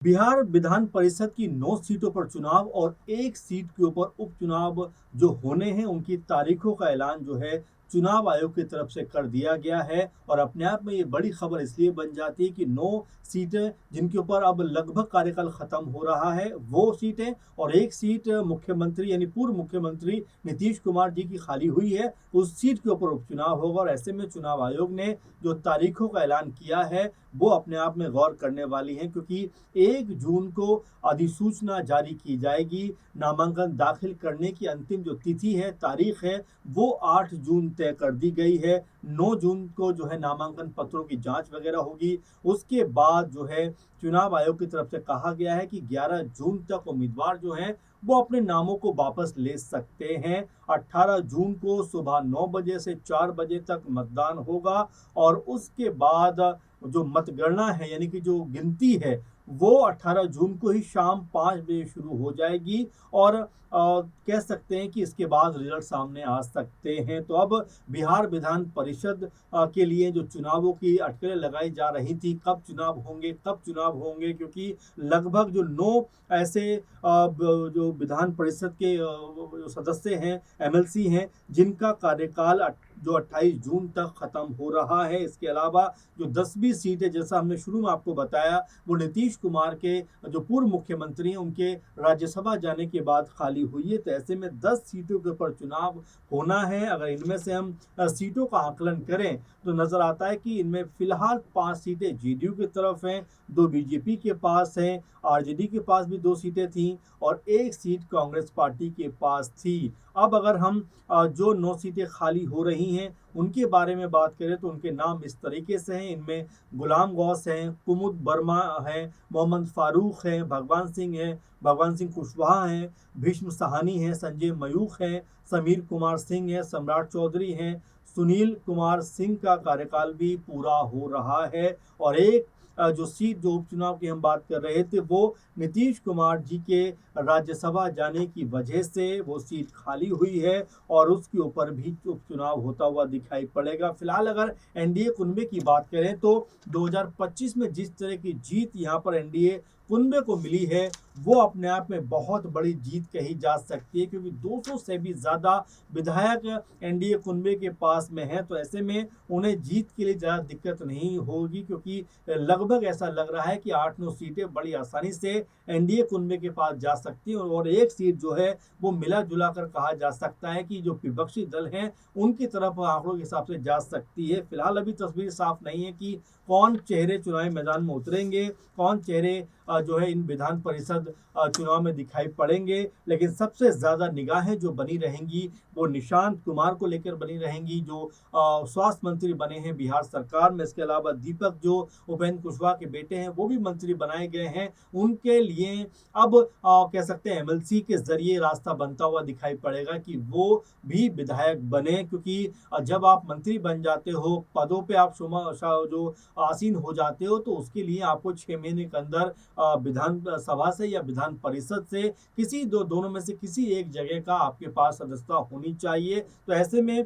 बिहार विधान परिषद की 9 सीटों पर चुनाव और एक सीट के ऊपर उपचुनाव जो होने हैं उनकी तारीखों का ऐलान जो है चुनाव आयोग की तरफ से कर दिया गया है। और अपने आप में ये बड़ी खबर इसलिए बन जाती है कि 9 सीटें जिनके ऊपर अब लगभग कार्यकाल खत्म हो रहा है वो सीटें, और एक सीट मुख्यमंत्री यानी पूर्व मुख्यमंत्री नीतीश कुमार जी की खाली हुई है, उस सीट के ऊपर उपचुनाव होगा। और ऐसे में चुनाव आयोग ने जो तारीखों का ऐलान किया है वो अपने आप में गौर करने वाली है, क्योंकि 1 जून को अधिसूचना जारी की जाएगी। नामांकन दाखिल करने की अंतिम जो तिथि है, तारीख है, वो 8 जून तय कर दी गई है। 9 जून को जो है नामांकन पत्रों की जांच वगैरह होगी। उसके बाद जो है चुनाव आयोग की तरफ से कहा गया है कि 11 जून तक उम्मीदवार जो हैं वो अपने नामों को वापस ले सकते हैं। 18 जून को सुबह 9 बजे से 4 बजे तक मतदान होगा, और उसके बाद जो मतगणना है यानी कि जो गिनती है वो 18 जून को ही शाम 5 बजे शुरू हो जाएगी। और कह सकते हैं कि इसके बाद रिजल्ट सामने आ सकते हैं। तो अब बिहार विधान परिषद के लिए जो चुनावों की अटकलें लगाई जा रही थी, कब चुनाव होंगे कब चुनाव होंगे, क्योंकि लगभग जो 9 ऐसे जो विधान परिषद के जो सदस्य हैं, एमएलसी हैं, जिनका कार्यकाल जो 28 जून तक खत्म हो रहा है। इसके अलावा जो 10वीं सीट है, जैसा हमने शुरू में आपको बताया, वो नीतीश कुमार के जो पूर्व मुख्यमंत्री हैं उनके राज्यसभा जाने के बाद खाली हुई है। तो ऐसे में 10 सीटों के ऊपर चुनाव होना है। अगर इनमें से हम सीटों का आकलन करें तो नजर आता है कि इनमें फिलहाल 5 सीटें जेडीयू की तरफ हैं, 2 बीजेपी के पास हैं, आरजेडी के पास भी 2 सीटें थीं, और एक सीट कांग्रेस पार्टी के पास थी। अब अगर हम जो 9 सीटें खाली हो रही हैं उनके बारे में बात करें तो उनके नाम इस तरीके से हैं। इनमें गुलाम गौस हैं, कुमुद वर्मा हैं, मोहम्मद फारूक हैं, भगवान सिंह कुशवाहा हैं, भीष्म सहानी हैं, संजय मयूख हैं, समीर कुमार सिंह हैं, सम्राट चौधरी हैं, सुनील कुमार सिंह का कार्यकाल भी पूरा हो रहा है। और एक जो सीट जो उपचुनाव की हम बात कर रहे थे वो नीतीश कुमार जी के राज्यसभा जाने की वजह से वो सीट खाली हुई है, और उसके ऊपर भी उपचुनाव होता हुआ दिखाई पड़ेगा। फिलहाल अगर एनडीए कुनबे की बात करें तो 2025 में जिस तरह की जीत यहाँ पर एनडीए कुनबे को मिली है वो अपने आप में बहुत बड़ी जीत कही जा सकती है, क्योंकि 200 से भी ज़्यादा विधायक एनडीए कुनबे के पास में है। तो ऐसे में उन्हें जीत के लिए ज़्यादा दिक्कत नहीं होगी, क्योंकि लगभग ऐसा लग रहा है कि 8-9 सीटें बड़ी आसानी से एनडीए कुनबे के पास जा सकती हैं, और एक सीट जो है वो मिला जुला कर कहा जा सकता है कि जो विपक्षी दल हैं उनकी तरफ आंकड़ों के हिसाब से जा सकती है। फिलहाल अभी तस्वीर साफ नहीं है कि कौन चेहरे चुनावी मैदान में उतरेंगे, कौन चेहरे जो है इन विधान परिषद चुनाव में दिखाई पड़ेंगे। लेकिन सबसे ज़्यादा निगाहें जो बनी रहेंगी वो निशांत कुमार को लेकर बनी रहेंगी, जो स्वास्थ्य मंत्री बने हैं बिहार सरकार में। इसके अलावा दीपक जो उपेंद्र कुशवाहा के बेटे हैं वो भी मंत्री बनाए गए हैं, उनके लिए अब कह सकते हैं एमएलसी के जरिए रास्ता बनता हुआ दिखाई पड़ेगा कि वो भी विधायक बने, क्योंकि जब आप मंत्री बन जाते हो, पदों पे आप जो आसीन हो जाते हो, तो उसके लिए आपको 6 महीने के अंदर विधान सभा से या विधान परिषद से किसी दोनों में से किसी एक जगह का आपके पास सदस्यता होनी चाहिए। तो ऐसे में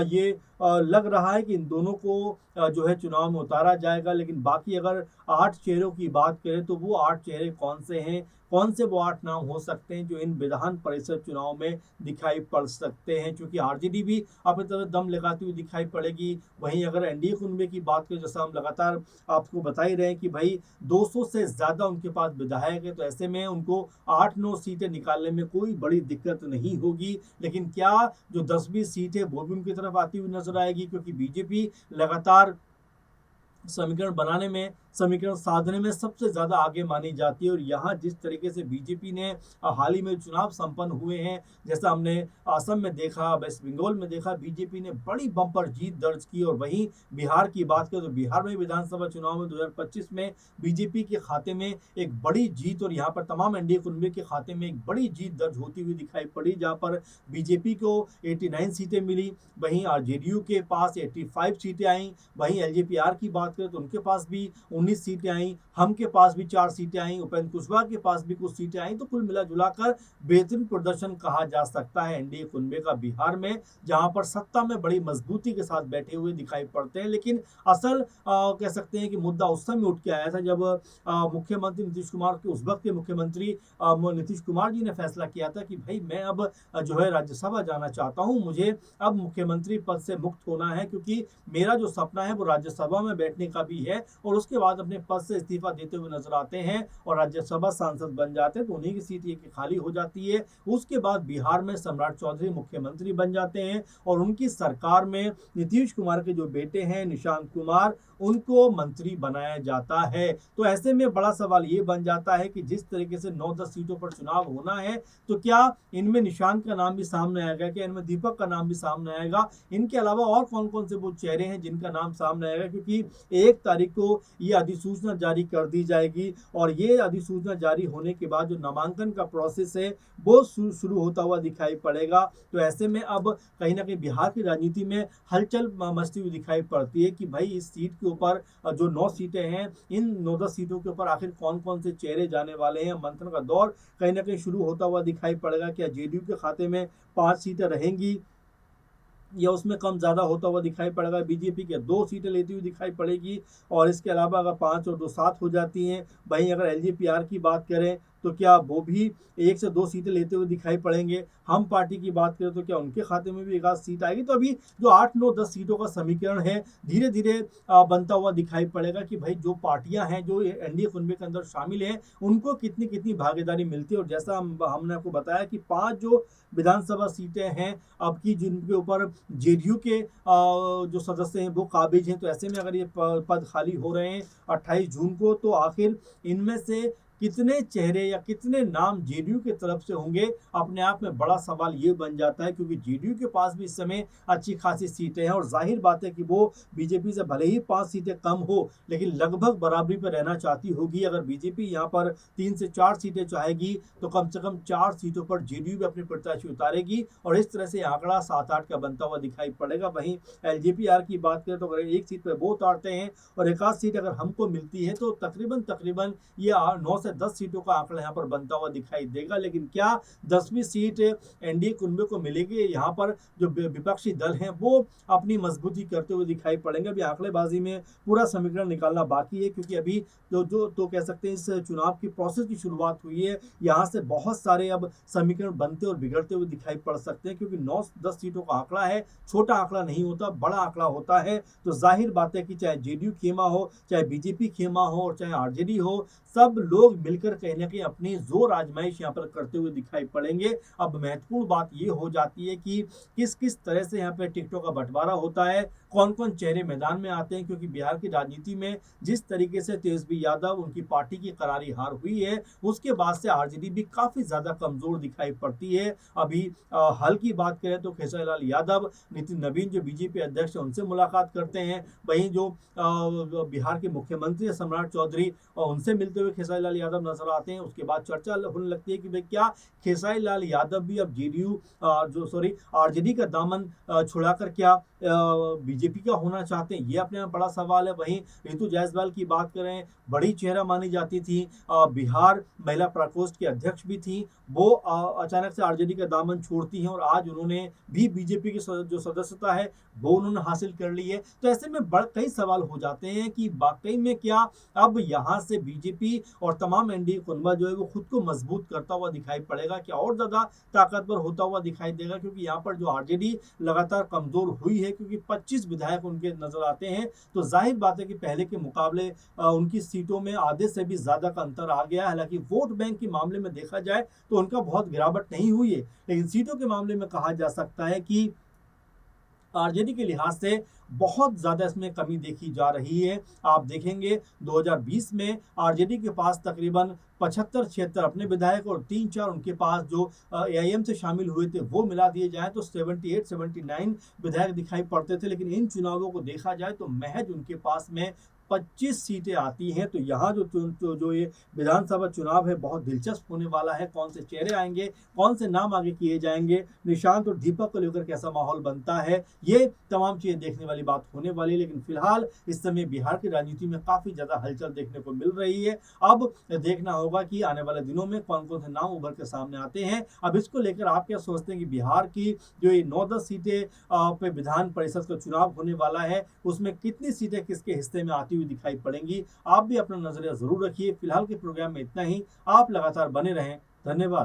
ये लग रहा है कि इन दोनों को जो है चुनाव में उतारा जाएगा। लेकिन बाकी अगर 8 चेहरों की बात करें तो वो 8 चेहरे कौन से हैं, कौन से वो 8 नाम हो सकते हैं जो इन विधान परिषद चुनाव में दिखाई पड़ सकते हैं, क्योंकि आरजेडी भी अपनी तरफ दम लगाती हुई दिखाई पड़ेगी। वहीं अगर एनडीए कुनबे की बात करें, जैसा हम लगातार आपको बता ही रहे हैं कि भाई 200 से ज़्यादा उनके पास विधायक है, तो ऐसे में उनको 8-9 सीटें निकालने में कोई बड़ी दिक्कत नहीं होगी। लेकिन क्या जो 10वीं सीट है वो भी उनकी तरफ आती हुई नजर आएगी, क्योंकि बीजेपी लगातार समीकरण साधने में सबसे ज्यादा आगे मानी जाती है। और यहाँ जिस तरीके से बीजेपी ने हाल ही में चुनाव संपन्न हुए हैं, जैसा हमने असम में देखा, वेस्ट बंगाल में देखा, बीजेपी ने बड़ी बम्पर जीत दर्ज की। और वहीं बिहार की बात करें तो बिहार में विधानसभा चुनाव में 2025 में बीजेपी के खाते में एक बड़ी जीत, और यहाँ पर तमाम एनडीए कुनबे के खाते में एक बड़ी जीत दर्ज होती हुई दिखाई पड़ी, जहाँ पर बीजेपी को 89 सीटें मिली, वहीं आरजेडीयू के पास 85 सीटें आई। वहीं एलजेपीआर की बात करें तो उनके पास भी 19 सीटें आई, हम के पास भी 4 सीटें आई, उपेंद्र कुशवाहा के पास भी कुछ सीटें आई। तो कुल मिला जुला कर बेहतरीन प्रदर्शन कहा जा सकता है एनडीए कुनबे का बिहार में, जहां पर सत्ता में बड़ी मजबूती के साथ बैठे हुए दिखाई पड़ते हैं। लेकिन असल कह सकते हैं कि मुद्दा उस समय उठ के आया था जब मुख्यमंत्री नीतीश कुमार के, उस वक्त के मुख्यमंत्री नीतीश कुमार जी ने फैसला किया था कि भाई मैं अब जो है राज्यसभा जाना चाहता हूं, मुझे अब मुख्यमंत्री पद से मुक्त होना है, क्योंकि मेरा जो सपना है वो राज्यसभा में बैठने का भी है। और उसके बाद अपने पद से इस्तीफा देते हुए नजर आते हैं और राज्यसभा सांसद बन जाते हैं, तो उन्हीं की सीट ये खाली हो जाती है। उसके बाद बिहार में सम्राट चौधरी मुख्यमंत्री बन जाते हैं और उनकी सरकार में नीतीश कुमार के जो बेटे हैं निशांत कुमार, उनको मंत्री बनाया जाता है। तो ऐसे में बड़ा सवाल ये बन जाता है कि जिस तरीके से 9-10 सीटों पर चुनाव होना है, तो क्या इनमें निशांत का नाम भी सामने आएगा, क्या इनमें दीपक का नाम भी सामने आएगा, इनके अलावा और कौन कौन से वो चेहरे हैं जिनका नाम सामने आएगा, क्योंकि 1 तारीख को ये अधिसूचना जारी कर दी जाएगी और ये अधिसूचना जारी होने के बाद जो नामांकन का प्रोसेस है वो शुरू होता हुआ दिखाई पड़ेगा। तो ऐसे में अब कहीं ना कहीं बिहार की राजनीति में हलचल मचती हुई दिखाई पड़ती है कि भाई इस सीट के ऊपर जो 9 सीटें हैं, इन 9-10 सीटों के ऊपर आखिर कौन कौन से चेहरे जाने वाले हैं। मंथन का दौर कहीं ना कहीं शुरू होता हुआ दिखाई पड़ेगा। क्या जेडीयू के खाते में 5 सीटें रहेंगी या उसमें कम ज़्यादा होता हुआ दिखाई पड़ेगा, बीजेपी के 2 सीटें लेती हुई दिखाई पड़ेगी। और इसके अलावा अगर 5 और 2 7 हो जाती हैं, वहीं अगर एलजेपीआर की बात करें तो क्या वो भी 1 से 2 सीटें लेते हुए दिखाई पड़ेंगे। हम पार्टी की बात करें तो क्या उनके खाते में भी 1 आध सीट आएगी। तो अभी जो 8, 9, 10 सीटों का समीकरण है धीरे धीरे बनता हुआ दिखाई पड़ेगा कि भाई जो पार्टियां हैं जो एनडीए कुनबे के अंदर शामिल हैं, उनको कितनी कितनी भागीदारी मिलती है। और जैसा हमने आपको बताया कि 5 जो विधानसभा सीटें हैं अब की, जिनके ऊपर जेडीयू के जो सदस्य हैं वो काबिज हैं, तो ऐसे में अगर ये पद खाली हो रहे हैं 28 जून को, तो आखिर इनमें से कितने चेहरे या कितने नाम जेडीयू की तरफ से होंगे, अपने आप में बड़ा सवाल ये बन जाता है। क्योंकि जेडीयू के पास भी इस समय अच्छी खासी सीटें हैं और जाहिर बात है कि वो बीजेपी से भले ही 5 सीटें कम हो, लेकिन लगभग बराबरी पर रहना चाहती होगी। अगर बीजेपी यहाँ पर 3 से 4 सीटें चाहेगी तो कम से कम 4 सीटों पर जेडीयू भी अपने प्रत्याशी उतारेगी और इस तरह से आंकड़ा 7-8 का बनता हुआ दिखाई पड़ेगा। वहीं एलजेपीआर की बात करें तो अगर 1 सीट पर वो उतारते हैं और 1 आध सीट अगर हमको मिलती है, तो तकरीबन ये 9 से 10 सीटों का आंकड़ा यहाँ पर बनता हुआ दिखाई देगा। लेकिन क्या 10वीं सीट एनडीए कुनबे को मिलेगी? यहाँ पर जो विपक्षी दल हैं वो अपनी मजबूती करते हुए दिखाई पड़ेंगे। अभी आंकड़ेबाजी में पूरा समीकरण निकालना बाकी है, क्योंकि अभी तो कह सकते हैं इस चुनाव की प्रोसेस की शुरुआत हुई है। यहाँ से बहुत सारे अब समीकरण बनते और बिगड़ते हुए दिखाई पड़ सकते हैं, क्योंकि 9-10 सीटों का आंकड़ा है, छोटा आंकड़ा नहीं होता, बड़ा आंकड़ा होता है। तो जाहिर बात है कि चाहे जेडीयू खेमा हो, चाहे बीजेपी खेमा हो और चाहे आरजेडी हो, सब लोग मिलकर कहीं ना कहीं अपनी जोर आजमाइश यहाँ पर करते हुए दिखाई पड़ेंगे। अब महत्वपूर्ण बात ये हो जाती है कि किस किस तरह से यहाँ पे टिकटों का बंटवारा होता है, कौन कौन चेहरे मैदान में आते हैं। क्योंकि बिहार की राजनीति में जिस तरीके से तेजस्वी यादव, उनकी पार्टी की करारी हार हुई है, उसके बाद से आरजेडी भी काफी ज्यादा कमजोर दिखाई पड़ती है। अभी हाल की बात करें तो खेसारी लाल यादव, नितिन नवीन जो बीजेपी अध्यक्ष है, उनसे मुलाकात करते हैं। वहीं जो बिहार के मुख्यमंत्री सम्राट चौधरी, और उनसे मिलते हुए खेसारी लाल यादव नजर आते हैं। उसके बाद चर्चा होने लगती है कि भाई क्या खेसारी लाल यादव भी अब आरजेडी का दामन छुड़ाकर क्या बीजेपी का होना चाहते हैं, ये अपने आप बड़ा सवाल है। वहीं रितु जायसवाल की बात करें, बड़ी चेहरा मानी जाती थी, बिहार महिला प्रकोष्ठ की अध्यक्ष भी थी, वो अचानक से आरजेडी का दामन छोड़ती हैं और आज उन्होंने भी बीजेपी की जो सदस्यता है वो उन्होंने हासिल कर ली है। तो ऐसे में कई सवाल हो जाते हैं कि वाकई में क्या अब यहाँ से बीजेपी और तमाम एनडीए कुनबा जो है वो खुद को मजबूत करता हुआ दिखाई पड़ेगा, क्या और ज्यादा ताकतवर होता हुआ दिखाई देगा। क्योंकि यहाँ पर जो आरजेडी लगातार कमजोर हुई है, क्योंकि 25 विधायक उनके नजर आते हैं, तो जाहिर बात है कि पहले के मुकाबले उनकी सीटों में आधे से भी ज्यादा का अंतर आ गया है। हालांकि वोट बैंक के मामले में देखा जाए तो उनका बहुत गिरावट नहीं हुई है, लेकिन सीटों के मामले में कहा जा सकता है कि आरजेडी के लिहाज से बहुत ज्यादा इसमें कमी देखी जा रही है। आप देखेंगे 2020 में आरजेडी के पास तकरीबन 75-76 अपने विधायक और 3-4 उनके पास जो एआईएम से शामिल हुए थे वो मिला दिए जाए तो 78-79 विधायक दिखाई पड़ते थे। लेकिन इन चुनावों को देखा जाए तो महज उनके पास में 25 सीटें आती हैं, तो यहाँ जो ये विधानसभा चुनाव है बहुत दिलचस्प होने वाला है। कौन से चेहरे आएंगे, कौन से नाम आगे किए जाएंगे, निशांत और दीपक को लेकर कैसा माहौल बनता है, ये तमाम चीजें देखने वाली बात होने वाली है। लेकिन फिलहाल इस समय बिहार की राजनीति में काफी ज्यादा हलचल देखने को मिल रही है। अब देखना होगा कि आने वाले दिनों में कौन कौन से नाम उभर के सामने आते हैं। अब इसको लेकर आप क्या सोचते हैं कि बिहार की जो ये 9-10 सीटें पे विधान परिषद का चुनाव होने वाला है, उसमें कितनी सीटें किसके हिस्से में आती हुई दिखाई पड़ेंगी? आप भी अपना नजरिया जरूर रखिए। फिलहाल के प्रोग्राम में इतना ही। आप लगातार बने रहें। धन्यवाद।